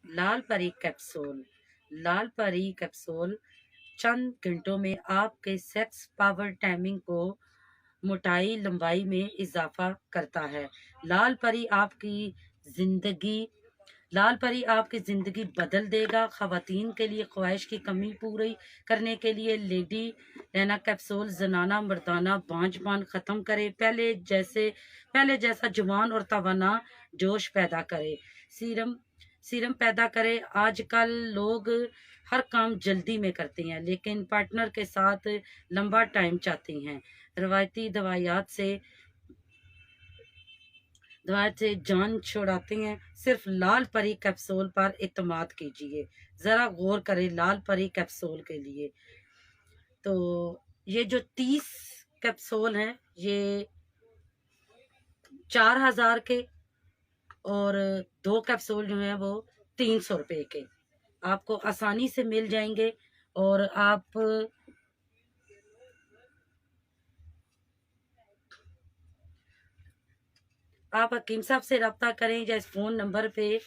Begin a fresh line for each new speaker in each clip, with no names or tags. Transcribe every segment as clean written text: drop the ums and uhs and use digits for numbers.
लाल परी कैप्सूल। लाल परी कैप्सूल चंद घंटों में आपके सेक्स पावर टाइमिंग को मोटाई लंबाई में इजाफा करता है। लाल परी आपकी जिंदगी लाल परी आपकी ज़िंदगी बदल देगा। ख़वातीन के लिए ख्वाहिश की कमी पूरी करने के लिए लेडी लेना कैप्सूल जनाना मर्दाना बांझपन ख़त्म करे, पहले जैसा जवान और तवाना जोश पैदा करे, सीरम सीरम पैदा करे। आजकल लोग हर काम जल्दी में करते हैं, लेकिन पार्टनर के साथ लंबा टाइम चाहते हैं। रवायती दवाइयाँ से जान छुड़ाते हैं। सिर्फ लाल परी कैप्सूल पर इत्मीनान कीजिए। ज़रा गौर करें लाल परी कैप्सूल के लिए। तो ये जो 30 कैप्सूल हैं ये 4000 के, और 2 कैप्सूल जो हैं वो 300 रुपये के आपको आसानी से मिल जाएंगे। और आप हकीम साहब से रब्ता करें या इस फ़ोन नंबर पे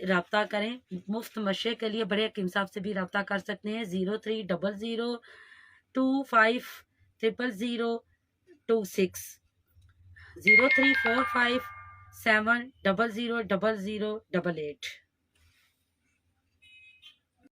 रब्ता करें। मुफ्त मशे के लिए बड़े हकीम साहब से भी रब्ता कर सकते हैं। 030025000026 03457000088।